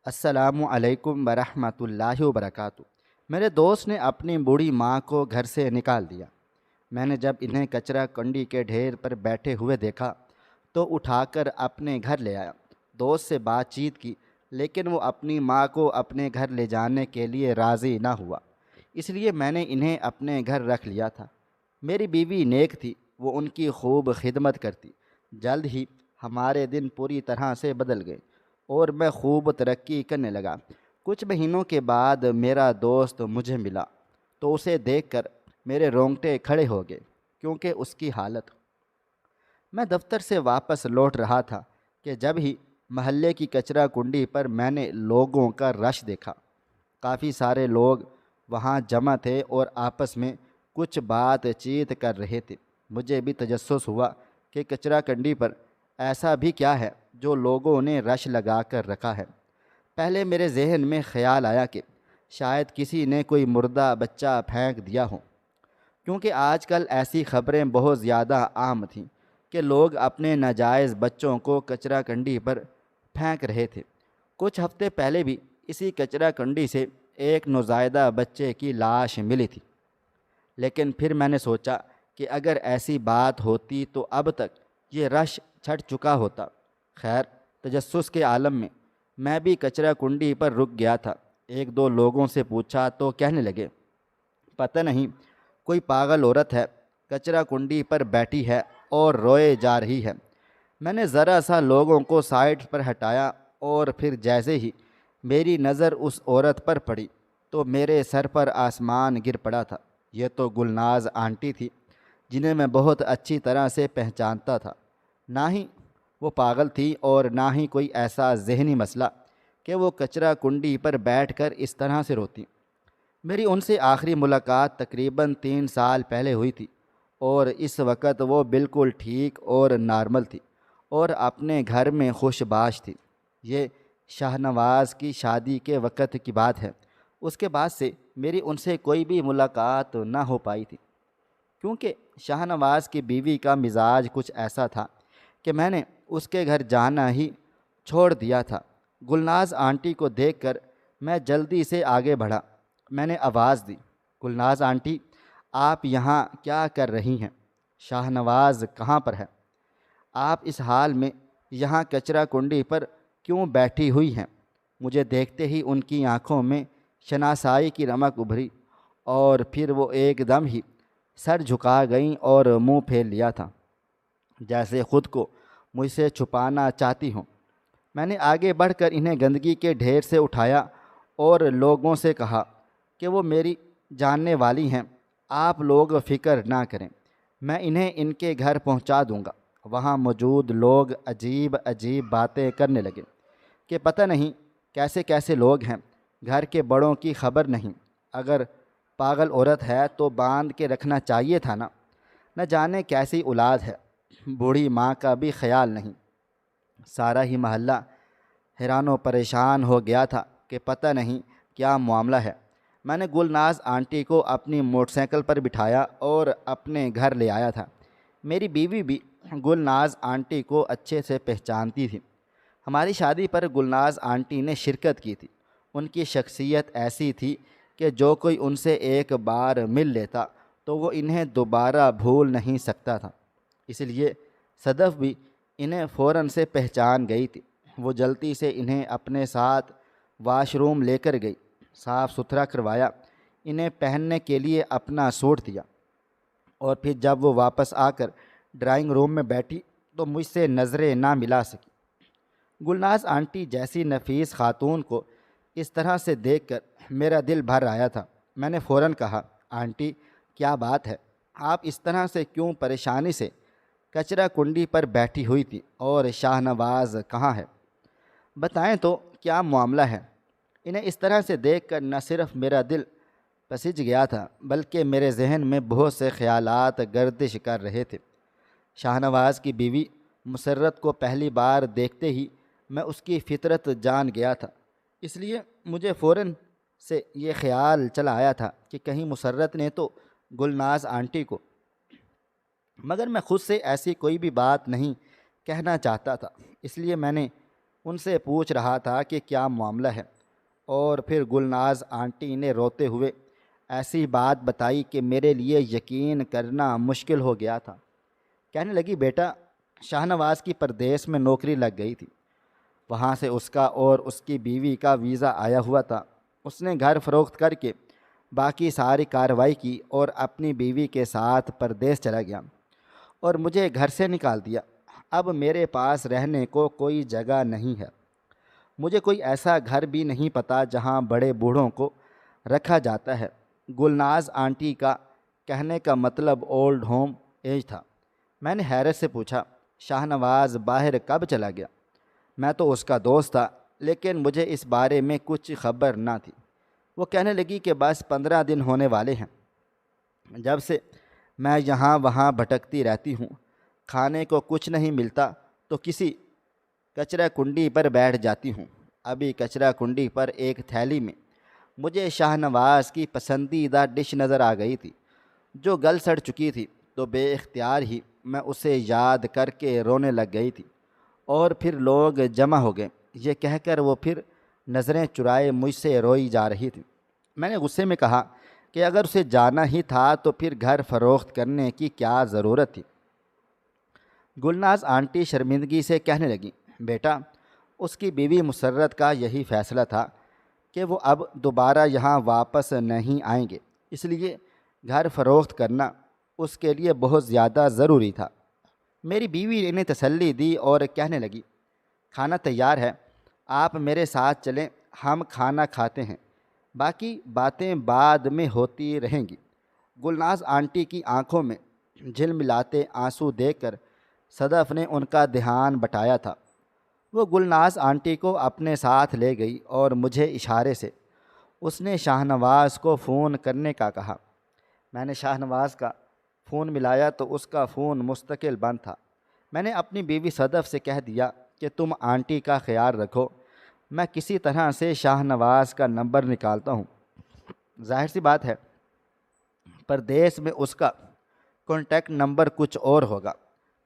السلام علیکم ورحمۃ اللہ وبرکاتہ۔ میرے دوست نے اپنی بوڑھی ماں کو گھر سے نکال دیا۔ میں نے جب انہیں کچرا کنڈی کے ڈھیر پر بیٹھے ہوئے دیکھا تو اٹھا کر اپنے گھر لے آیا۔ دوست سے بات چیت کی لیکن وہ اپنی ماں کو اپنے گھر لے جانے کے لیے راضی نہ ہوا، اس لیے میں نے انہیں اپنے گھر رکھ لیا تھا۔ میری بیوی نیک تھی، وہ ان کی خوب خدمت کرتی۔ جلد ہی ہمارے دن پوری طرح سے بدل گئے اور میں خوب ترقی کرنے لگا۔ کچھ مہینوں کے بعد میرا دوست مجھے ملا تو اسے دیکھ کر میرے رونگٹے کھڑے ہو گئے، کیونکہ اس کی حالت۔ میں دفتر سے واپس لوٹ رہا تھا کہ جب ہی محلے کی کچرا کنڈی پر میں نے لوگوں کا رش دیکھا۔ کافی سارے لوگ وہاں جمع تھے اور آپس میں کچھ بات چیت کر رہے تھے۔ مجھے بھی تجسس ہوا کہ کچرا کنڈی پر ایسا بھی کیا ہے جو لوگوں نے رش لگا کر رکھا ہے۔ پہلے میرے ذہن میں خیال آیا کہ شاید کسی نے کوئی مردہ بچہ پھینک دیا ہو، کیونکہ آج کل ایسی خبریں بہت زیادہ عام تھیں کہ لوگ اپنے ناجائز بچوں کو کچرا کنڈی پر پھینک رہے تھے۔ کچھ ہفتے پہلے بھی اسی کچرا کنڈی سے ایک نوزائیدہ بچے کی لاش ملی تھی، لیکن پھر میں نے سوچا کہ اگر ایسی بات ہوتی تو اب تک یہ رش چھٹ چکا ہوتا۔ خیر، تجسس کے عالم میں میں بھی کچرا کنڈی پر رک گیا تھا۔ ایک دو لوگوں سے پوچھا تو کہنے لگے، پتہ نہیں، کوئی پاگل عورت ہے، کچرا کنڈی پر بیٹھی ہے اور روئے جا رہی ہے۔ میں نے ذرا سا لوگوں کو سائڈ پر ہٹایا اور پھر جیسے ہی میری نظر اس عورت پر پڑی تو میرے سر پر آسمان گر پڑا تھا۔ یہ تو گلناز آنٹی تھی، جنہیں میں بہت اچھی طرح سے پہچانتا تھا۔ نہ ہی وہ پاگل تھی اور نہ ہی کوئی ایسا ذہنی مسئلہ کہ وہ کچرا کنڈی پر بیٹھ کر اس طرح سے روتی۔ میری ان سے آخری ملاقات تقریباً 3 سال پہلے ہوئی تھی اور اس وقت وہ بالکل ٹھیک اور نارمل تھی اور اپنے گھر میں خوش باش تھی۔ یہ شاہ نواز کی شادی کے وقت کی بات ہے۔ اس کے بعد سے میری ان سے کوئی بھی ملاقات نہ ہو پائی تھی، کیونکہ شاہ نواز کی بیوی کا مزاج کچھ ایسا تھا کہ میں نے اس کے گھر جانا ہی چھوڑ دیا تھا۔ گلناز آنٹی کو دیکھ کر میں جلدی سے آگے بڑھا۔ میں نے آواز دی، گلناز آنٹی، آپ یہاں کیا کر رہی ہیں؟ شاہ نواز کہاں پر ہے؟ آپ اس حال میں یہاں کچرا کنڈی پر کیوں بیٹھی ہوئی ہیں؟ مجھے دیکھتے ہی ان کی آنکھوں میں شناسائی کی رمق ابھری اور پھر وہ ایک دم ہی سر جھکا گئیں اور منہ پھیر لیا تھا، جیسے خود کو مجھ سے چھپانا چاہتی ہوں۔ میں نے آگے بڑھ کر انہیں گندگی کے ڈھیر سے اٹھایا اور لوگوں سے کہا کہ وہ میری جاننے والی ہیں، آپ لوگ فکر نہ کریں، میں انہیں ان کے گھر پہنچا دوں گا۔ وہاں موجود لوگ عجیب عجیب باتیں کرنے لگے کہ پتہ نہیں کیسے کیسے لوگ ہیں، گھر کے بڑوں کی خبر نہیں، اگر پاگل عورت ہے تو باندھ کے رکھنا چاہیے تھا نا، نہ جانے کیسی اولاد ہے، بوڑھی ماں کا بھی خیال نہیں۔ سارا ہی محلہ حیران و پریشان ہو گیا تھا کہ پتہ نہیں کیا معاملہ ہے۔ میں نے گلناز آنٹی کو اپنی موٹر سائیکل پر بٹھایا اور اپنے گھر لے آیا تھا۔ میری بیوی بھی گلناز آنٹی کو اچھے سے پہچانتی تھی۔ ہماری شادی پر گلناز آنٹی نے شرکت کی تھی۔ ان کی شخصیت ایسی تھی کہ جو کوئی ان سے ایک بار مل لیتا تو وہ انہیں دوبارہ بھول نہیں سکتا تھا۔ اس لیے صدف بھی انہیں فوراً سے پہچان گئی تھی۔ وہ جلدی سے انہیں اپنے ساتھ واش روم لے کر گئی، صاف ستھرا کروایا، انہیں پہننے کے لیے اپنا سوٹ دیا، اور پھر جب وہ واپس آ کر ڈرائنگ روم میں بیٹھی تو مجھ سے نظریں نہ ملا سکی۔ گلناز آنٹی جیسی نفیس خاتون کو اس طرح سے دیکھ کر میرا دل بھر آیا تھا۔ میں نے فوراً کہا، آنٹی کیا بات ہے؟ آپ اس طرح سے کیوں پریشانی سے کچرا کنڈی پر بیٹھی ہوئی تھی، اور شاہ نواز کہاں ہے؟ بتائیں تو کیا معاملہ ہے؟ انہیں اس طرح سے دیکھ کر نہ صرف میرا دل پسج گیا تھا بلکہ میرے ذہن میں بہت سے خیالات گردش کر رہے تھے۔ شاہ نواز کی بیوی مسرت کو پہلی بار دیکھتے ہی میں اس کی فطرت جان گیا تھا، اس لیے مجھے فوراً سے یہ خیال چلا آیا تھا کہ کہیں مسرت نے تو گلناز آنٹی کو، مگر میں خود سے ایسی کوئی بھی بات نہیں کہنا چاہتا تھا، اس لیے میں نے ان سے پوچھ رہا تھا کہ کیا معاملہ ہے، اور پھر گلناز آنٹی نے روتے ہوئے ایسی بات بتائی کہ میرے لیے یقین کرنا مشکل ہو گیا تھا۔ کہنے لگی، بیٹا، شاہ نواز کی پردیس میں نوکری لگ گئی تھی، وہاں سے اس کا اور اس کی بیوی کا ویزا آیا ہوا تھا۔ اس نے گھر فروخت کر کے باقی ساری کارروائی کی اور اپنی بیوی کے ساتھ پردیس چلا گیا اور مجھے گھر سے نکال دیا۔ اب میرے پاس رہنے کو کوئی جگہ نہیں ہے، مجھے کوئی ایسا گھر بھی نہیں پتہ جہاں بڑے بوڑھوں کو رکھا جاتا ہے۔ گلناز آنٹی کا کہنے کا مطلب اولڈ ہوم ایج تھا۔ میں نے حیرت سے پوچھا، شاہ نواز باہر کب چلا گیا؟ میں تو اس کا دوست تھا، لیکن مجھے اس بارے میں کچھ خبر نہ تھی۔ وہ کہنے لگی کہ بس 15 دن ہونے والے ہیں، جب سے میں یہاں وہاں بھٹکتی رہتی ہوں۔ کھانے کو کچھ نہیں ملتا تو کسی کچرا کنڈی پر بیٹھ جاتی ہوں۔ ابھی کچرا کنڈی پر ایک تھیلی میں مجھے شاہ نواز کی پسندیدہ ڈش نظر آ گئی تھی، جو گل سڑ چکی تھی، تو بے اختیار ہی میں اسے یاد کر کے رونے لگ گئی تھی۔ اور پھر لوگ جمع ہو گئے، یہ کہہ کر وہ پھر نظریں چرائے مجھ سے روئی جا رہی تھی۔ میں نے غصے میں کہا کہ اگر اسے جانا ہی تھا تو پھر گھر فروخت کرنے کی کیا ضرورت تھی؟ گلناز آنٹی شرمندگی سے کہنے لگی، بیٹا، اس کی بیوی مسرت کا یہی فیصلہ تھا کہ وہ اب دوبارہ یہاں واپس نہیں آئیں گے، اس لیے گھر فروخت کرنا اس کے لیے بہت زیادہ ضروری تھا۔ میری بیوی نے تسلی دی اور کہنے لگی، کھانا تیار ہے، آپ میرے ساتھ چلیں، ہم کھانا کھاتے ہیں، باقی باتیں بعد میں ہوتی رہیں گی۔ گلناز آنٹی کی آنکھوں میں جھلملاتے آنسو دیکھ کر صدف نے ان کا دھیان بٹایا تھا۔ وہ گلناز آنٹی کو اپنے ساتھ لے گئی اور مجھے اشارے سے اس نے شاہ نواز کو فون کرنے کا کہا۔ میں نے شاہ نواز کا فون ملایا تو اس کا فون مستقل بند تھا۔ میں نے اپنی بیوی صدف سے کہہ دیا کہ تم آنٹی کا خیال رکھو، میں کسی طرح سے شاہ نواز کا نمبر نکالتا ہوں۔ ظاہر سی بات ہے، پردیس میں اس کا کانٹیکٹ نمبر کچھ اور ہوگا،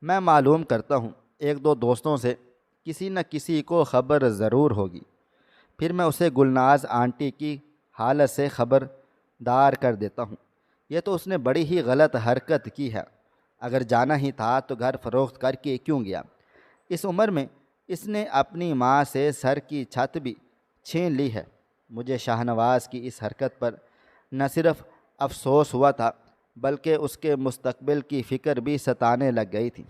میں معلوم کرتا ہوں، ایک دو دوستوں سے کسی نہ کسی کو خبر ضرور ہوگی، پھر میں اسے گلناز آنٹی کی حالت سے خبردار کر دیتا ہوں۔ یہ تو اس نے بڑی ہی غلط حرکت کی ہے، اگر جانا ہی تھا تو گھر فروخت کر کے کیوں گیا؟ اس عمر میں اس نے اپنی ماں سے سر کی چھت بھی چھین لی ہے۔ مجھے شاہ نواز کی اس حرکت پر نہ صرف افسوس ہوا تھا، بلکہ اس کے مستقبل کی فکر بھی ستانے لگ گئی تھی،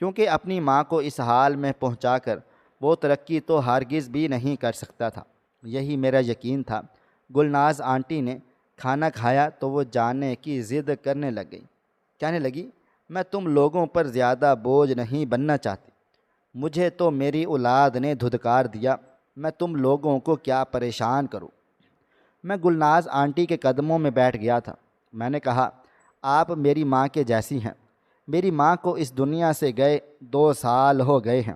کیونکہ اپنی ماں کو اس حال میں پہنچا کر وہ ترقی تو ہرگز بھی نہیں کر سکتا تھا۔ یہی میرا یقین تھا۔ گلناز آنٹی نے کھانا کھایا تو وہ جانے کی ضد کرنے لگ گئی، کہنے لگی، میں تم لوگوں پر زیادہ بوجھ نہیں بننا چاہتی، مجھے تو میری اولاد نے دھتکار دیا، میں تم لوگوں کو کیا پریشان کروں؟ میں گلناز آنٹی کے قدموں میں بیٹھ گیا تھا۔ میں نے کہا، آپ میری ماں کے جیسی ہیں، میری ماں کو اس دنیا سے گئے 2 سال ہو گئے ہیں،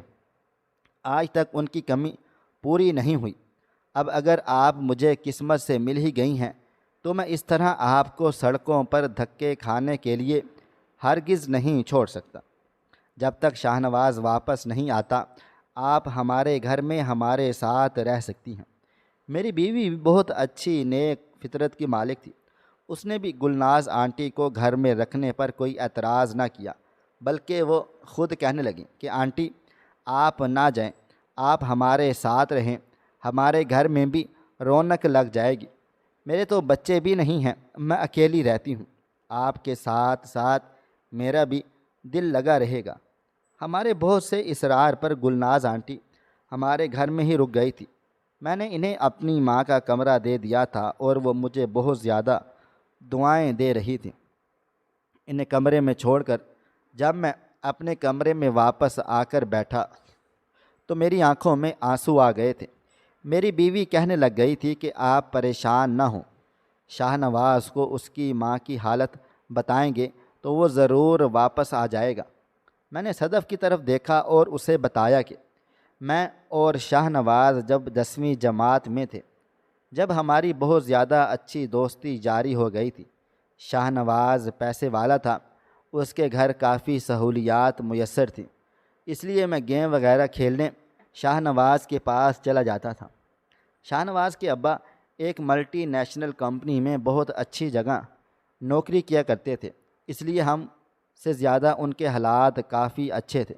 آج تک ان کی کمی پوری نہیں ہوئی۔ اب اگر آپ مجھے قسمت سے مل ہی گئی ہیں تو میں اس طرح آپ کو سڑکوں پر دھکے کھانے کے لیے ہرگز نہیں چھوڑ سکتا۔ جب تک شاہ نواز واپس نہیں آتا آپ ہمارے گھر میں ہمارے ساتھ رہ سکتی ہیں۔ میری بیوی بھی بہت اچھی نیک فطرت کی مالک تھی، اس نے بھی گلناز آنٹی کو گھر میں رکھنے پر کوئی اعتراض نہ کیا، بلکہ وہ خود کہنے لگیں کہ آنٹی آپ نہ جائیں، آپ ہمارے ساتھ رہیں، ہمارے گھر میں بھی رونق لگ جائے گی۔ میرے تو بچے بھی نہیں ہیں، میں اکیلی رہتی ہوں، آپ کے ساتھ ساتھ میرا بھی دل لگا رہے گا۔ ہمارے بہت سے اصرار پر گلناز آنٹی ہمارے گھر میں ہی رک گئی تھی۔ میں نے انہیں اپنی ماں کا کمرہ دے دیا تھا اور وہ مجھے بہت زیادہ دعائیں دے رہی تھیں۔ انہیں کمرے میں چھوڑ کر جب میں اپنے کمرے میں واپس آ کر بیٹھا تو میری آنکھوں میں آنسو آ گئے تھے۔ میری بیوی کہنے لگ گئی تھی کہ آپ پریشان نہ ہوں، شاہ نواز کو اس کی ماں کی حالت بتائیں گے تو وہ ضرور واپس آ جائے گا۔ میں نے صدف کی طرف دیکھا اور اسے بتایا کہ میں اور شاہ نواز جب 10ویں جماعت میں تھے، جب ہماری بہت زیادہ اچھی دوستی جاری ہو گئی تھی۔ شاہ نواز پیسے والا تھا، اس کے گھر کافی سہولیات میسر تھیں، اس لیے میں گیم وغیرہ کھیلنے شاہ نواز کے پاس چلا جاتا تھا۔ شاہ نواز کے ابا ایک ملٹی نیشنل کمپنی میں بہت اچھی جگہ نوکری کیا کرتے تھے، اس لیے ہم سے زیادہ ان کے حالات کافی اچھے تھے۔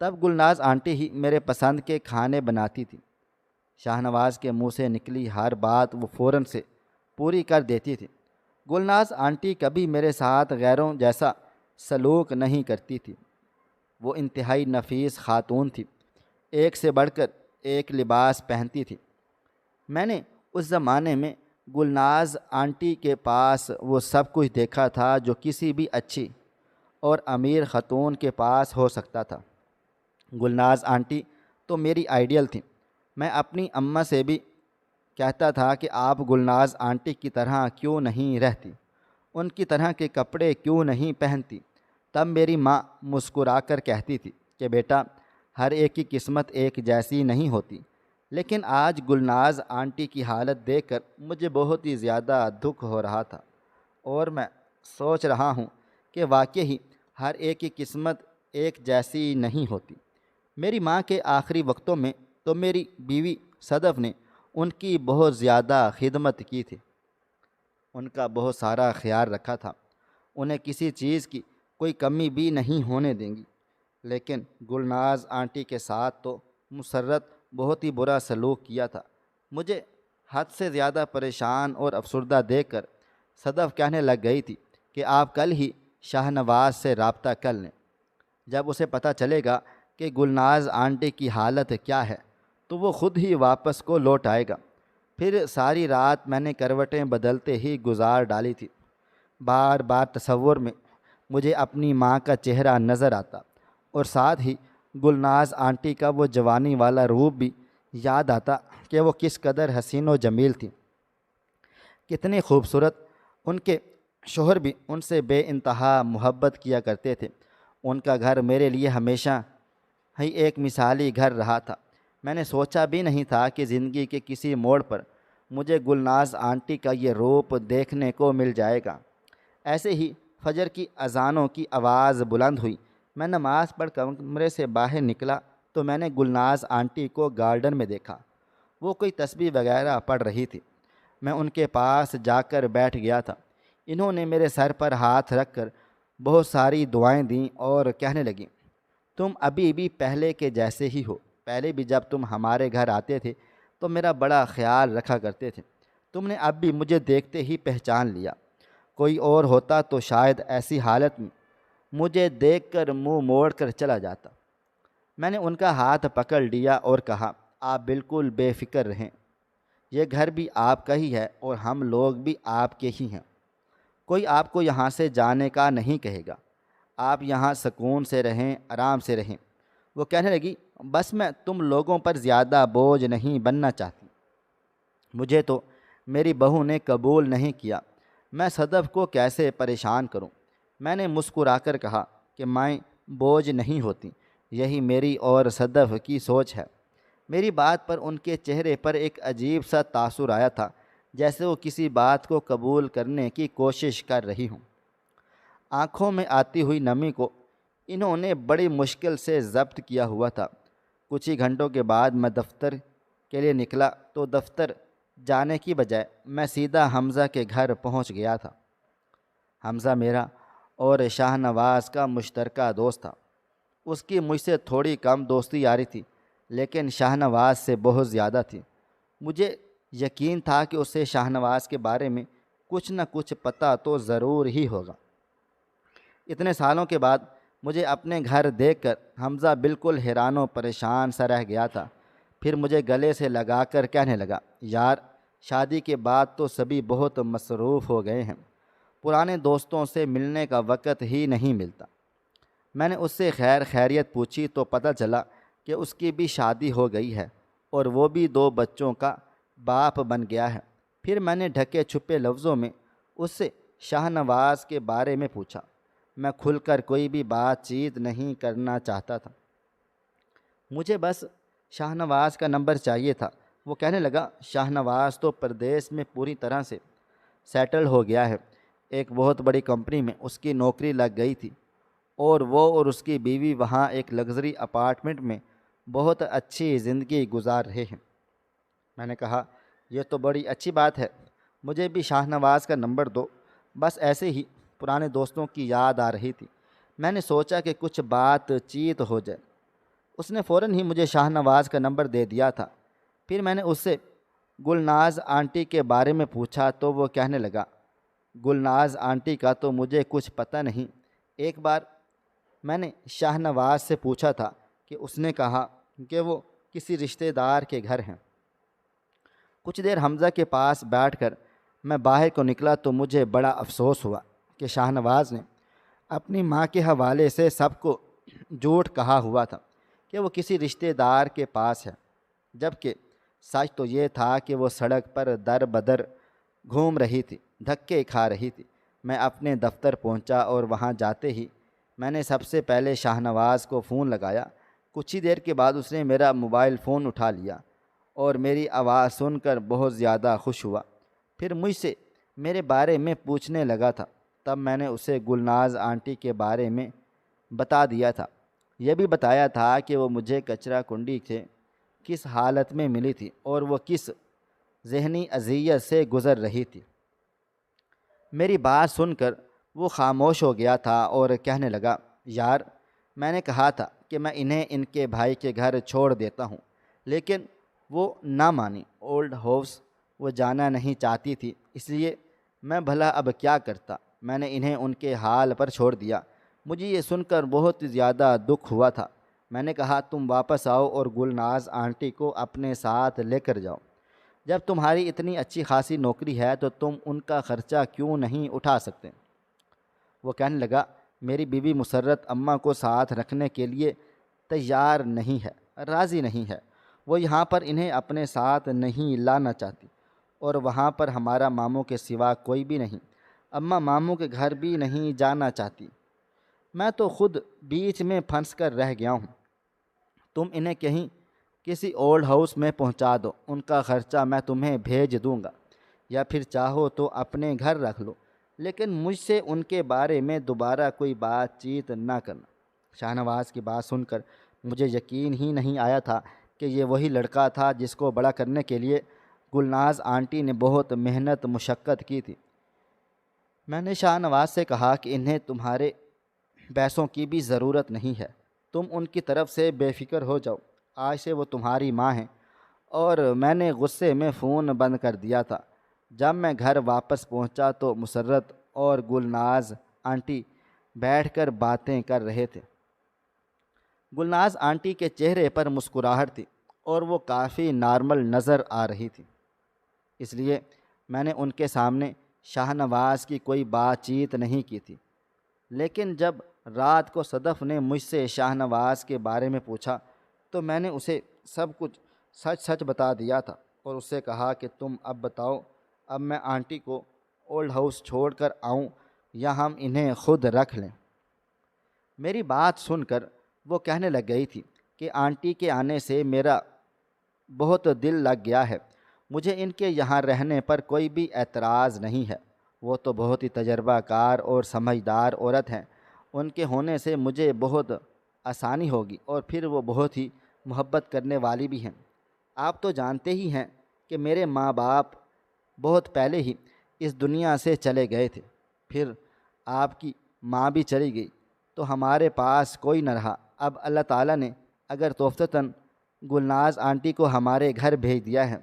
تب گلناز آنٹی ہی میرے پسند کے کھانے بناتی تھی۔ شاہ نواز کے منہ سے نکلی ہر بات وہ فوراً سے پوری کر دیتی تھی۔ گلناز آنٹی کبھی میرے ساتھ غیروں جیسا سلوک نہیں کرتی تھی۔ وہ انتہائی نفیس خاتون تھی، ایک سے بڑھ کر ایک لباس پہنتی تھی۔ میں نے اس زمانے میں گلناز آنٹی کے پاس وہ سب کچھ دیکھا تھا جو کسی بھی اچھی اور امیر خاتون کے پاس ہو سکتا تھا۔ گلناز آنٹی تو میری آئیڈیل تھیں۔ میں اپنی اماں سے بھی کہتا تھا کہ آپ گلناز آنٹی کی طرح کیوں نہیں رہتی، ان کی طرح کے کپڑے کیوں نہیں پہنتی۔ تب میری ماں مسکرا کر کہتی تھی کہ بیٹا، ہر ایک کی قسمت ایک جیسی نہیں ہوتی۔ لیکن آج گلناز آنٹی کی حالت دیکھ کر مجھے بہت ہی زیادہ دکھ ہو رہا تھا، اور میں سوچ رہا ہوں کہ واقعی ہر ایک کی قسمت ایک جیسی نہیں ہوتی۔ میری ماں کے آخری وقتوں میں تو میری بیوی صدف نے ان کی بہت زیادہ خدمت کی تھی، ان کا بہت سارا خیال رکھا تھا، انہیں کسی چیز کی کوئی کمی بھی نہیں ہونے دیں گی۔ لیکن گلناز آنٹی کے ساتھ تو مسرت بہت ہی برا سلوک کیا تھا۔ مجھے حد سے زیادہ پریشان اور افسردہ دیکھ کر صدف کہنے لگ گئی تھی کہ آپ کل ہی شاہ نواز سے رابطہ کر لیں۔ جب اسے پتہ چلے گا کہ گلناز آنٹی کی حالت کیا ہے تو وہ خود ہی واپس کو لوٹ آئے گا۔ پھر ساری رات میں نے کروٹیں بدلتے ہی گزار ڈالی تھی۔ بار بار تصور میں مجھے اپنی ماں کا چہرہ نظر آتا، اور ساتھ ہی گلناز آنٹی کا وہ جوانی والا روپ بھی یاد آتا کہ وہ کس قدر حسین و جمیل تھی، کتنی خوبصورت۔ ان کے شوہر بھی ان سے بے انتہا محبت کیا کرتے تھے۔ ان کا گھر میرے لیے ہمیشہ ہی ایک مثالی گھر رہا تھا۔ میں نے سوچا بھی نہیں تھا کہ زندگی کے کسی موڑ پر مجھے گلناز آنٹی کا یہ روپ دیکھنے کو مل جائے گا۔ ایسے ہی فجر کی اذانوں کی آواز بلند ہوئی۔ میں نماز پڑھ کمرے سے باہر نکلا تو میں نے گلناز آنٹی کو گارڈن میں دیکھا۔ وہ کوئی تسبیح وغیرہ پڑھ رہی تھی۔ میں ان کے پاس جا کر بیٹھ گیا تھا۔ انہوں نے میرے سر پر ہاتھ رکھ کر بہت ساری دعائیں دیں اور کہنے لگیں، تم ابھی بھی پہلے کے جیسے ہی ہو۔ پہلے بھی جب تم ہمارے گھر آتے تھے تو میرا بڑا خیال رکھا کرتے تھے۔ تم نے اب بھی مجھے دیکھتے ہی پہچان لیا۔ کوئی اور ہوتا تو شاید ایسی حالت میں مجھے دیکھ کر منہ موڑ کر چلا جاتا۔ میں نے ان کا ہاتھ پکڑ لیا اور کہا، آپ بالکل بے فکر رہیں، یہ گھر بھی آپ کا ہی ہے اور ہم لوگ بھی آپ کے ہی ہیں۔ کوئی آپ کو یہاں سے جانے کا نہیں کہے گا۔ آپ یہاں سکون سے رہیں، آرام سے رہیں۔ وہ کہنے لگی، بس میں تم لوگوں پر زیادہ بوجھ نہیں بننا چاہتی۔ مجھے تو میری بہو نے قبول نہیں کیا، میں صدف کو کیسے پریشان کروں؟ میں نے مسکرا کر کہا کہ مائیں بوجھ نہیں ہوتی، یہی میری اور صدف کی سوچ ہے۔ میری بات پر ان کے چہرے پر ایک عجیب سا تاثر آیا تھا، جیسے وہ کسی بات کو قبول کرنے کی کوشش کر رہی ہوں۔ آنکھوں میں آتی ہوئی نمی کو انہوں نے بڑی مشکل سے ضبط کیا ہوا تھا۔ کچھ ہی گھنٹوں کے بعد میں دفتر کے لیے نکلا تو دفتر جانے کی بجائے میں سیدھا حمزہ کے گھر پہنچ گیا تھا۔ حمزہ میرا اور شاہ نواز کا مشترکہ دوست تھا۔ اس کی مجھ سے تھوڑی کم دوستی یاری تھی، لیکن شاہ نواز سے بہت زیادہ تھی۔ مجھے یقین تھا کہ اسے شاہ نواز کے بارے میں کچھ نہ کچھ پتہ تو ضرور ہی ہوگا۔ اتنے سالوں کے بعد مجھے اپنے گھر دیکھ کر حمزہ بالکل حیران و پریشان سا رہ گیا تھا۔ پھر مجھے گلے سے لگا کر کہنے لگا، یار شادی کے بعد تو سبھی بہت مصروف ہو گئے ہیں، پرانے دوستوں سے ملنے کا وقت ہی نہیں ملتا۔ میں نے اس سے خیر خیریت پوچھی تو پتہ چلا کہ اس کی بھی شادی ہو گئی ہے اور وہ بھی 2 بچوں کا باپ بن گیا ہے۔ پھر میں نے ڈھکے چھپے لفظوں میں اس سے شاہ نواز کے بارے میں پوچھا۔ میں کھل کر کوئی بھی بات چیت نہیں کرنا چاہتا تھا، مجھے بس شاہ نواز کا نمبر چاہیے تھا۔ وہ کہنے لگا، شاہ نواز تو پردیس میں پوری طرح سے سیٹل ہو گیا ہے، ایک بہت بڑی کمپنی میں اس کی نوکری لگ گئی تھی، اور وہ اور اس کی بیوی وہاں ایک لگژری اپارٹمنٹ میں بہت اچھی زندگی گزار رہے ہیں۔ میں نے کہا یہ تو بڑی اچھی بات ہے، مجھے بھی شاہ نواز کا نمبر دو۔ بس ایسے ہی پرانے دوستوں کی یاد آ رہی تھی، میں نے سوچا کہ کچھ بات چیت ہو جائے۔ اس نے فوراً ہی مجھے شاہ نواز کا نمبر دے دیا تھا۔ پھر میں نے اس سے گلناز آنٹی کے بارے میں پوچھا تو وہ کہنے لگا، گلناز آنٹی کا تو مجھے کچھ پتہ نہیں۔ ایک بار میں نے شاہ نواز سے پوچھا تھا کہ اس نے کہا کہ وہ کسی رشتہ دار کے گھر ہیں۔ کچھ دیر حمزہ کے پاس بیٹھ کر میں باہر کو نکلا تو مجھے بڑا افسوس ہوا کہ شاہ نواز نے اپنی ماں کے حوالے سے سب کو جھوٹ کہا ہوا تھا کہ وہ کسی رشتہ دار کے پاس ہے، جبکہ سچ تو یہ تھا کہ وہ سڑک پر در بدر گھوم رہی تھی، دھکے کھا رہی تھی۔ میں اپنے دفتر پہنچا اور وہاں جاتے ہی میں نے سب سے پہلے شاہ نواز کو فون لگایا۔ کچھ ہی دیر کے بعد اس نے میرا موبائل فون اٹھا لیا اور میری آواز سن کر بہت زیادہ خوش ہوا۔ پھر مجھ سے میرے بارے میں پوچھنے لگا تھا۔ تب میں نے اسے گلناز آنٹی کے بارے میں بتا دیا تھا، یہ بھی بتایا تھا کہ وہ مجھے کچرا کنڈی سے کس حالت میں ملی تھی اور وہ کس ذہنی اذیت سے گزر رہی تھی۔ میری بات سن کر وہ خاموش ہو گیا تھا اور کہنے لگا، یار میں نے کہا تھا کہ میں انہیں ان کے بھائی کے گھر چھوڑ دیتا ہوں، لیکن وہ نہ مانی۔ اولڈ ہاؤس وہ جانا نہیں چاہتی تھی، اس لیے میں بھلا اب کیا کرتا، میں نے انہیں ان کے حال پر چھوڑ دیا۔ مجھے یہ سن کر بہت زیادہ دکھ ہوا تھا۔ میں نے کہا تم واپس آؤ اور گلناز آنٹی کو اپنے ساتھ لے کر جاؤ۔ جب تمہاری اتنی اچھی خاصی نوکری ہے تو تم ان کا خرچہ کیوں نہیں اٹھا سکتے؟ وہ کہنے لگا، میری بیوی مسرت اماں کو ساتھ رکھنے کے لیے تیار نہیں ہے، راضی نہیں ہے۔ وہ یہاں پر انہیں اپنے ساتھ نہیں لانا چاہتی اور وہاں پر ہمارا ماموں کے سوا کوئی بھی نہیں۔ اماں ماموں کے گھر بھی نہیں جانا چاہتی۔ میں تو خود بیچ میں پھنس کر رہ گیا ہوں۔ تم انہیں کہیں کسی اولڈ ہاؤس میں پہنچا دو، ان کا خرچہ میں تمہیں بھیج دوں گا، یا پھر چاہو تو اپنے گھر رکھ لو، لیکن مجھ سے ان کے بارے میں دوبارہ کوئی بات چیت نہ کرنا۔ شاہ نواز کی بات سن کر مجھے یقین ہی نہیں آیا تھا کہ یہ وہی لڑکا تھا جس کو بڑا کرنے کے لیے گلناز آنٹی نے بہت محنت مشقت کی تھی۔ میں نے شاہ نواز سے کہا کہ انہیں تمہارے پیسوں کی بھی ضرورت نہیں ہے، تم ان کی طرف سے بے فکر ہو جاؤ، آج سے وہ تمہاری ماں ہیں۔ اور میں نے غصے میں فون بند کر دیا تھا۔ جب میں گھر واپس پہنچا تو مسرت اور گلناز آنٹی بیٹھ کر باتیں کر رہے تھے۔ گلناز آنٹی کے چہرے پر مسکراہٹ تھی اور وہ کافی نارمل نظر آ رہی تھی، اس لیے میں نے ان کے سامنے شاہ نواز کی کوئی بات چیت نہیں کی تھی۔ لیکن جب رات کو صدف نے مجھ سے شاہ نواز کے بارے میں پوچھا تو میں نے اسے سب کچھ سچ سچ بتا دیا تھا اور اس سے کہا کہ تم اب بتاؤ، اب میں آنٹی کو اولڈ ہاؤس چھوڑ کر آؤں یا ہم انہیں خود رکھ لیں؟ میری بات سن کر وہ کہنے لگ گئی تھی کہ آنٹی کے آنے سے میرا بہت دل لگ گیا ہے، مجھے ان کے یہاں رہنے پر کوئی بھی اعتراض نہیں ہے۔ وہ تو بہت ہی تجربہ کار اور سمجھدار عورت ہیں، ان کے ہونے سے مجھے بہت آسانی ہوگی، اور پھر وہ بہت ہی محبت کرنے والی بھی ہیں۔ آپ تو جانتے ہی ہیں کہ میرے ماں باپ بہت پہلے ہی اس دنیا سے چلے گئے تھے، پھر آپ کی ماں بھی چلی گئی تو ہمارے پاس کوئی نہ رہا۔ اب اللہ تعالیٰ نے اگر توفتاً گلناز آنٹی کو ہمارے گھر بھیج دیا ہے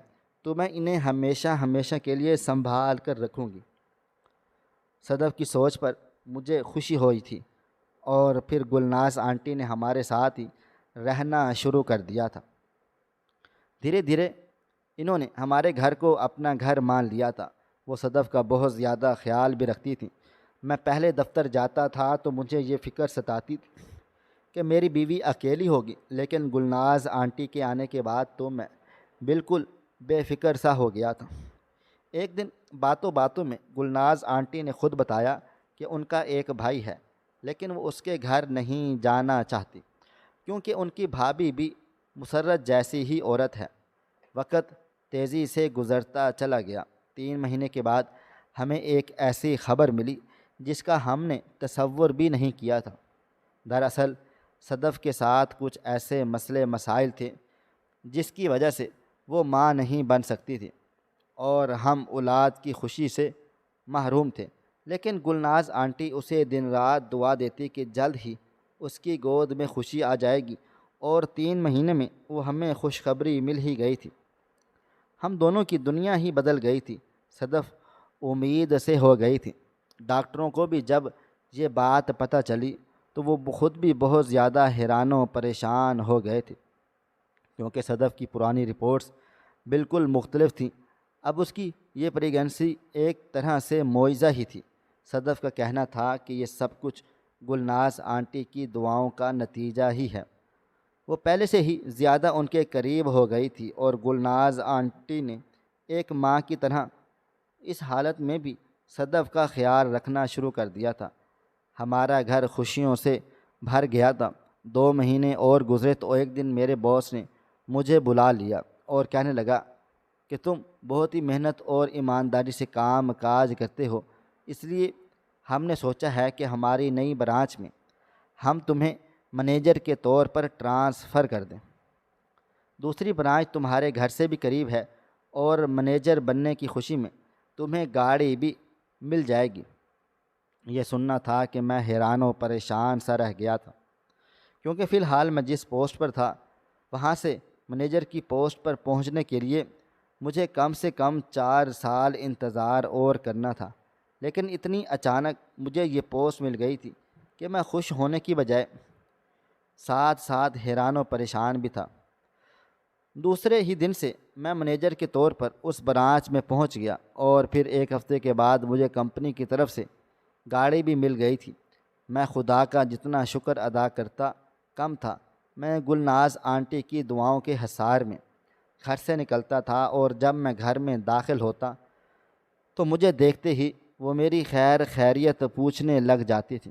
تو میں انہیں ہمیشہ ہمیشہ کے لیے سنبھال کر رکھوں گی۔ صدف کی سوچ پر مجھے خوشی ہوئی تھی اور پھر گلناز آنٹی نے ہمارے ساتھ ہی رہنا شروع کر دیا تھا۔ دھیرے دھیرے انہوں نے ہمارے گھر کو اپنا گھر مان لیا تھا۔ وہ صدف کا بہت زیادہ خیال بھی رکھتی تھیں۔ میں پہلے دفتر جاتا تھا تو مجھے یہ فکر ستاتی تھی کہ میری بیوی اکیلی ہوگی، لیکن گلناز آنٹی کے آنے کے بعد تو میں بالکل بے فکر سا ہو گیا تھا۔ ایک دن باتوں باتوں میں گلناز آنٹی نے خود بتایا کہ ان کا ایک بھائی ہے، لیکن وہ اس کے گھر نہیں جانا چاہتی کیونکہ ان کی بھابھی بھی مسرت جیسی ہی عورت ہے۔ وقت تیزی سے گزرتا چلا گیا۔ 3 مہینے کے بعد ہمیں ایک ایسی خبر ملی جس کا ہم نے تصور بھی نہیں کیا تھا۔ دراصل صدف کے ساتھ کچھ ایسے مسئلے مسائل تھے جس کی وجہ سے وہ ماں نہیں بن سکتی تھی اور ہم اولاد کی خوشی سے محروم تھے، لیکن گلناز آنٹی اسے دن رات دعا دیتی کہ جلد ہی اس کی گود میں خوشی آ جائے گی، اور 3 مہینے میں وہ ہمیں خوشخبری مل ہی گئی تھی۔ ہم دونوں کی دنیا ہی بدل گئی تھی۔ صدف امید سے ہو گئی تھی۔ ڈاکٹروں کو بھی جب یہ بات پتہ چلی تو وہ خود بھی بہت زیادہ حیران و پریشان ہو گئے تھے، کیونکہ صدف کی پرانی رپورٹس بالکل مختلف تھیں۔ اب اس کی یہ پریگنسی ایک طرح سے معجزہ ہی تھی۔ صدف کا کہنا تھا کہ یہ سب کچھ گلناز آنٹی کی دعاؤں کا نتیجہ ہی ہے۔ وہ پہلے سے ہی زیادہ ان کے قریب ہو گئی تھی اور گلناز آنٹی نے ایک ماں کی طرح اس حالت میں بھی صدف کا خیال رکھنا شروع کر دیا تھا۔ ہمارا گھر خوشیوں سے بھر گیا تھا۔ 2 مہینے اور گزرے تو ایک دن میرے باس نے مجھے بلا لیا اور کہنے لگا کہ تم بہت ہی محنت اور ایمانداری سے کام کاج کرتے ہو، اس لیے ہم نے سوچا ہے کہ ہماری نئی برانچ میں ہم تمہیں منیجر کے طور پر ٹرانسفر کر دیں۔ دوسری برانچ تمہارے گھر سے بھی قریب ہے اور منیجر بننے کی خوشی میں تمہیں گاڑی بھی مل جائے گی۔ یہ سننا تھا کہ میں حیران و پریشان سا رہ گیا تھا، کیونکہ فی الحال میں جس پوسٹ پر تھا وہاں سے منیجر کی پوسٹ پر پہنچنے کے لیے مجھے کم سے کم 4 سال انتظار اور کرنا تھا۔ لیکن اتنی اچانک مجھے یہ پوسٹ مل گئی تھی کہ میں خوش ہونے کی بجائے ساتھ ساتھ حیران و پریشان بھی تھا۔ دوسرے ہی دن سے میں منیجر کے طور پر اس برانچ میں پہنچ گیا اور پھر 1 ہفتے کے بعد مجھے کمپنی کی طرف سے گاڑی بھی مل گئی تھی۔ میں خدا کا جتنا شکر ادا کرتا کم تھا۔ میں گلناز آنٹی کی دعاؤں کے حصار میں گھر سے نکلتا تھا اور جب میں گھر میں داخل ہوتا تو مجھے دیکھتے ہی وہ میری خیر خیریت پوچھنے لگ جاتی تھی،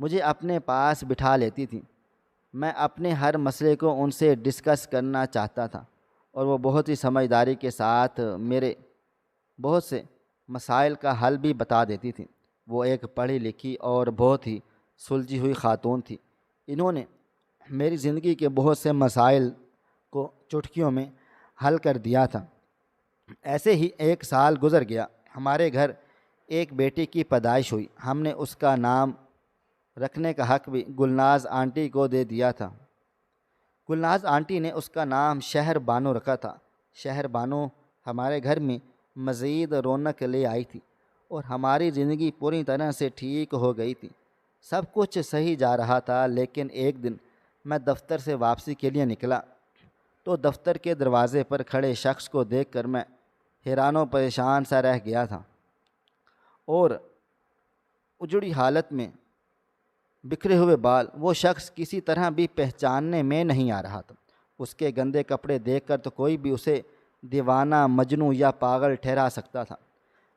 مجھے اپنے پاس بٹھا لیتی تھی۔ میں اپنے ہر مسئلے کو ان سے ڈسکس کرنا چاہتا تھا اور وہ بہت ہی سمجھداری کے ساتھ میرے بہت سے مسائل کا حل بھی بتا دیتی تھی۔ وہ ایک پڑھی لکھی اور بہت ہی سلجھی ہوئی خاتون تھی۔ انہوں نے میری زندگی کے بہت سے مسائل کو چٹکیوں میں حل کر دیا تھا۔ ایسے ہی 1 سال گزر گیا۔ ہمارے گھر ایک بیٹی کی پیدائش ہوئی۔ ہم نے اس کا نام رکھنے کا حق بھی گلناز آنٹی کو دے دیا تھا۔ گلناز آنٹی نے اس کا نام شہر بانو رکھا تھا۔ شہر بانو ہمارے گھر میں مزید رونق لے آئی تھی اور ہماری زندگی پوری طرح سے ٹھیک ہو گئی تھی۔ سب کچھ صحیح جا رہا تھا، لیکن ایک دن میں دفتر سے واپسی کے لیے نکلا تو دفتر کے دروازے پر کھڑے شخص کو دیکھ کر میں حیران و پریشان سا رہ گیا تھا اور اجڑی حالت میں بکھرے ہوئے بال، وہ شخص کسی طرح بھی پہچاننے میں نہیں آ رہا تھا۔ اس کے گندے کپڑے دیکھ کر تو کوئی بھی اسے دیوانہ، مجنوں یا پاگل ٹھہرا سکتا تھا،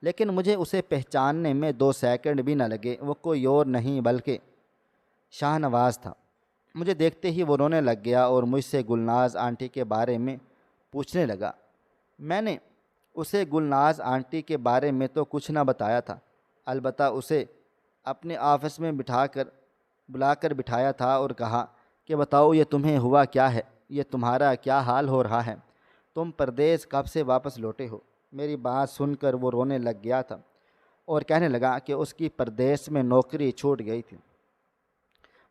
لیکن مجھے اسے پہچاننے میں 2 سیکنڈ بھی نہ لگے۔ وہ کوئی اور نہیں بلکہ شاہ نواز تھا۔ مجھے دیکھتے ہی وہ رونے لگ گیا اور مجھ سے گلناز آنٹی کے بارے میں پوچھنے لگا۔ میں نے اسے گلناز آنٹی کے بارے میں تو کچھ نہ بتایا تھا، البتہ اسے اپنے آفس میں بلا کر بٹھایا تھا اور کہا کہ بتاؤ یہ تمہیں ہوا کیا ہے، یہ تمہارا کیا حال ہو رہا ہے، تم پردیس کب سے واپس لوٹے ہو؟ میری بات سن کر وہ رونے لگ گیا تھا اور کہنے لگا کہ اس کی پردیس میں نوکری چھوٹ گئی تھی،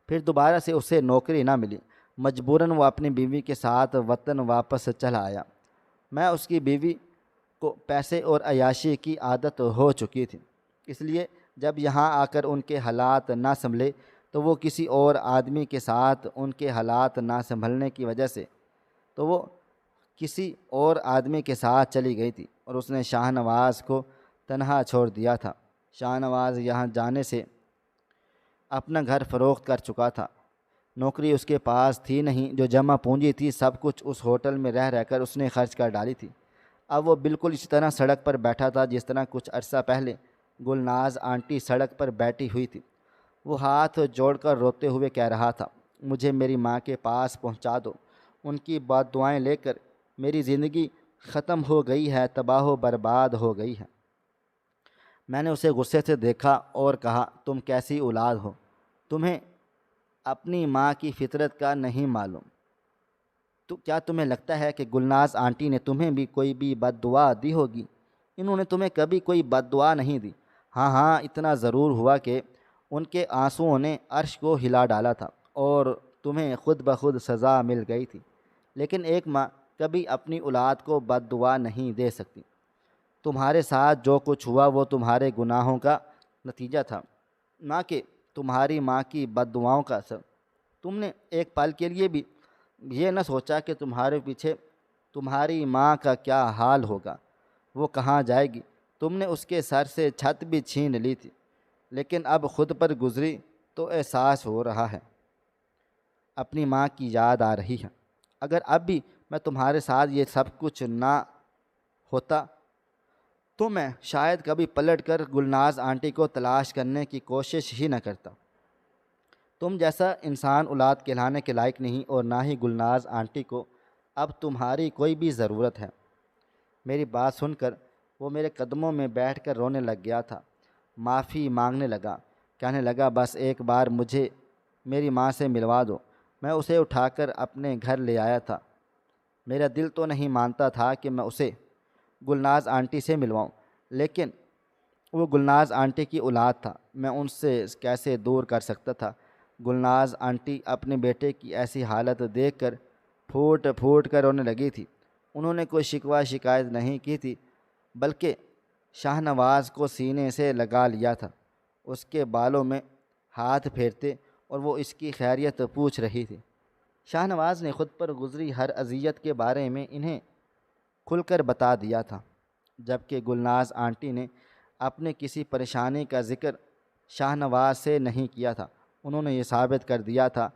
پھر دوبارہ سے اسے نوکری نہ ملی۔ مجبوراً وہ اپنی بیوی کے ساتھ وطن واپس چلا آیا۔ میں اس کی بیوی کو پیسے اور عیاشی کی عادت ہو چکی تھی، اس لیے جب یہاں آ کر ان کے حالات نہ سنبھلے تو وہ کسی اور آدمی کے ساتھ ان کے حالات نہ سنبھلنے کی وجہ سے تو وہ کسی اور آدمی کے ساتھ چلی گئی تھی اور اس نے شاہ نواز کو تنہا چھوڑ دیا تھا۔ شاہ نواز یہاں جانے سے اپنا گھر فروخت کر چکا تھا، نوکری اس کے پاس تھی نہیں، جو جمع پونجی تھی سب کچھ اس ہوٹل میں رہ کر اس نے خرچ کر ڈالی تھی۔ اب وہ بالکل اسی طرح سڑک پر بیٹھا تھا جس طرح کچھ عرصہ پہلے گلناز آنٹی سڑک پر بیٹھی ہوئی تھی۔ وہ ہاتھ جوڑ کر روتے ہوئے کہہ رہا تھا، مجھے میری ماں کے پاس پہنچا دو، ان کی بد دعائیں لے کر میری زندگی ختم ہو گئی ہے، تباہ و برباد ہو گئی ہے۔ میں نے اسے غصے سے دیکھا اور کہا، تم کیسی اولاد ہو؟ تمہیں اپنی ماں کی فطرت کا نہیں معلوم؟ تو کیا تمہیں لگتا ہے کہ گلناز آنٹی نے تمہیں بھی کوئی بھی بد دعا دی ہوگی؟ انہوں نے تمہیں کبھی کوئی بد دعا نہیں دی۔ ہاں ہاں، اتنا ضرور ہوا کہ ان کے آنسوؤں نے عرش کو ہلا ڈالا تھا اور تمہیں خود بخود سزا مل گئی تھی۔ لیکن ایک ماں کبھی اپنی اولاد کو بد دعا نہیں دے سکتی۔ تمہارے ساتھ جو کچھ ہوا وہ تمہارے گناہوں کا نتیجہ تھا، نہ کہ تمہاری ماں کی بد دعاؤں کا اثر۔ تم نے ایک پل کے لیے بھی یہ نہ سوچا کہ تمہارے پیچھے تمہاری ماں کا کیا حال ہوگا، وہ کہاں جائے گی۔ تم نے اس کے سر سے چھت بھی چھین لی تھی، لیکن اب خود پر گزری تو احساس ہو رہا ہے، اپنی ماں کی یاد آ رہی ہے۔ اگر اب بھی میں تمہارے ساتھ یہ سب کچھ نہ ہوتا تو میں شاید کبھی پلٹ کر گلناز آنٹی کو تلاش کرنے کی کوشش ہی نہ کرتا۔ تم جیسا انسان اولاد کہلانے کے لائق نہیں، اور نہ ہی گلناز آنٹی کو اب تمہاری کوئی بھی ضرورت ہے۔ میری بات سن کر وہ میرے قدموں میں بیٹھ کر رونے لگ گیا تھا، معافی مانگنے لگا، کہنے لگا بس ایک بار مجھے میری ماں سے ملوا دو۔ میں اسے اٹھا کر اپنے گھر لے آیا تھا۔ میرا دل تو نہیں مانتا تھا کہ میں اسے گلناز آنٹی سے ملواؤں، لیکن وہ گلناز آنٹی کی اولاد تھا، میں ان سے کیسے دور کر سکتا تھا۔ گلناز آنٹی اپنے بیٹے کی ایسی حالت دیکھ کر پھوٹ پھوٹ کر رونے لگی تھی۔ انہوں نے کوئی شکوہ شکایت نہیں کی تھی، بلکہ شاہ نواز کو سینے سے لگا لیا تھا، اس کے بالوں میں ہاتھ پھیرتے اور وہ اس کی خیریت پوچھ رہی تھی۔ شاہ نواز نے خود پر گزری ہر اذیت کے بارے میں انہیں کھل کر بتا دیا تھا، جبکہ گلناز آنٹی نے اپنے کسی پریشانی کا ذکر شاہ نواز سے نہیں کیا تھا۔ انہوں نے یہ ثابت کر دیا تھا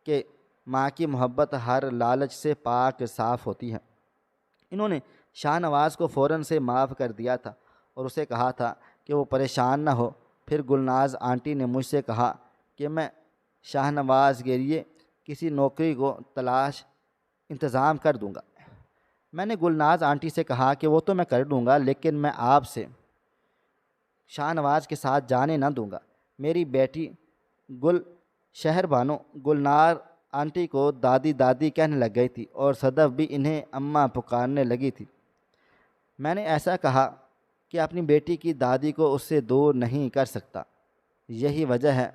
کہ ماں کی محبت ہر لالچ سے پاک صاف ہوتی ہے۔ انہوں نے شاہ نواز کو فوراً سے معاف کر دیا تھا اور اسے کہا تھا کہ وہ پریشان نہ ہو۔ پھر گلناز آنٹی نے مجھ سے کہا کہ میں شاہ نواز کے لیے کسی نوکری کو انتظام کر دوں گا۔ میں نے گلناز آنٹی سے کہا کہ وہ تو میں کر دوں گا، لیکن میں آپ سے شاہ نواز کے ساتھ جانے نہ دوں گا۔ میری بیٹی گل شہر بانو گلنار آنٹی کو دادی دادی کہنے لگ گئی تھی اور صدف بھی انہیں اماں پکارنے لگی تھی۔ میں نے ایسا کہا کہ اپنی بیٹی کی دادی کو اس سے دور نہیں کر سکتا۔ یہی وجہ ہے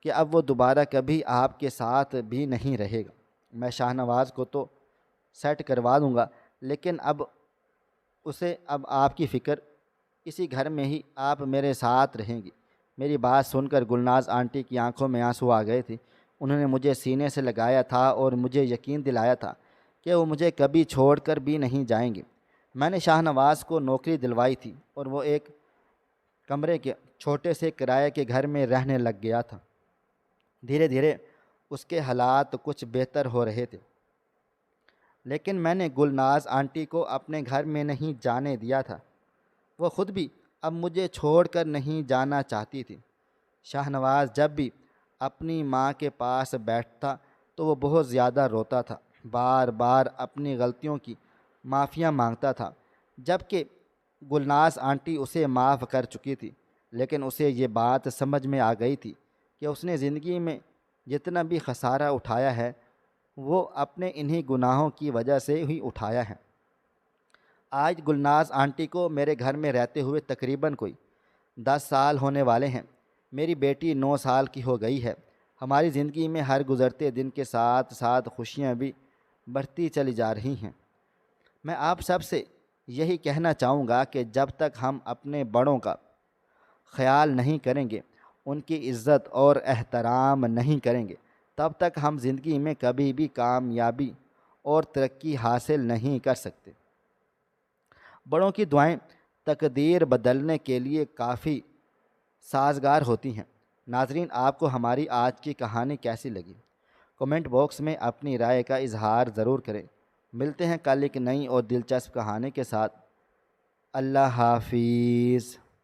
کہ اب وہ دوبارہ کبھی آپ کے ساتھ بھی نہیں رہے گا۔ میں شاہ نواز کو تو سیٹ کروا دوں گا، لیکن اب آپ کی فکر، اسی گھر میں ہی آپ میرے ساتھ رہیں گی۔ میری بات سن کر گلناز آنٹی کی آنکھوں میں آنسو آ گئے تھے۔ انہوں نے مجھے سینے سے لگایا تھا اور مجھے یقین دلایا تھا کہ وہ مجھے کبھی چھوڑ کر بھی نہیں جائیں گے۔ میں نے شاہ نواز کو نوکری دلوائی تھی اور وہ ایک کمرے کے چھوٹے سے کرائے کے گھر میں رہنے لگ گیا تھا۔ دھیرے دھیرے اس کے حالات کچھ بہتر ہو رہے تھے، لیکن میں نے گلناز آنٹی کو اپنے گھر میں نہیں جانے دیا تھا۔ وہ خود بھی اب مجھے چھوڑ کر نہیں جانا چاہتی تھی۔ شاہ نواز جب بھی اپنی ماں کے پاس بیٹھتا تو وہ بہت زیادہ روتا تھا، بار بار اپنی غلطیوں کی معافیاں مانگتا تھا، جبکہ گلناز آنٹی اسے معاف کر چکی تھی۔ لیکن اسے یہ بات سمجھ میں آ گئی تھی کہ اس نے زندگی میں جتنا بھی خسارہ اٹھایا ہے وہ اپنے انہی گناہوں کی وجہ سے ہی اٹھایا ہے۔ آج گلناز آنٹی کو میرے گھر میں رہتے ہوئے تقریباً کوئی 10 سال ہونے والے ہیں۔ میری بیٹی 9 سال کی ہو گئی ہے۔ ہماری زندگی میں ہر گزرتے دن کے ساتھ ساتھ خوشیاں بھی بڑھتی چلی جا رہی ہیں۔ میں آپ سب سے یہی کہنا چاہوں گا کہ جب تک ہم اپنے بڑوں کا خیال نہیں کریں گے، ان کی عزت اور احترام نہیں کریں گے، تب تک ہم زندگی میں کبھی بھی کامیابی اور ترقی حاصل نہیں کر سکتے۔ بڑوں کی دعائیں تقدیر بدلنے کے لیے کافی سازگار ہوتی ہیں۔ ناظرین، آپ کو ہماری آج کی کہانی کیسی لگی؟ کمنٹ باکس میں اپنی رائے کا اظہار ضرور کریں۔ ملتے ہیں کل ایک نئی اور دلچسپ کہانی کے ساتھ۔ اللہ حافظ۔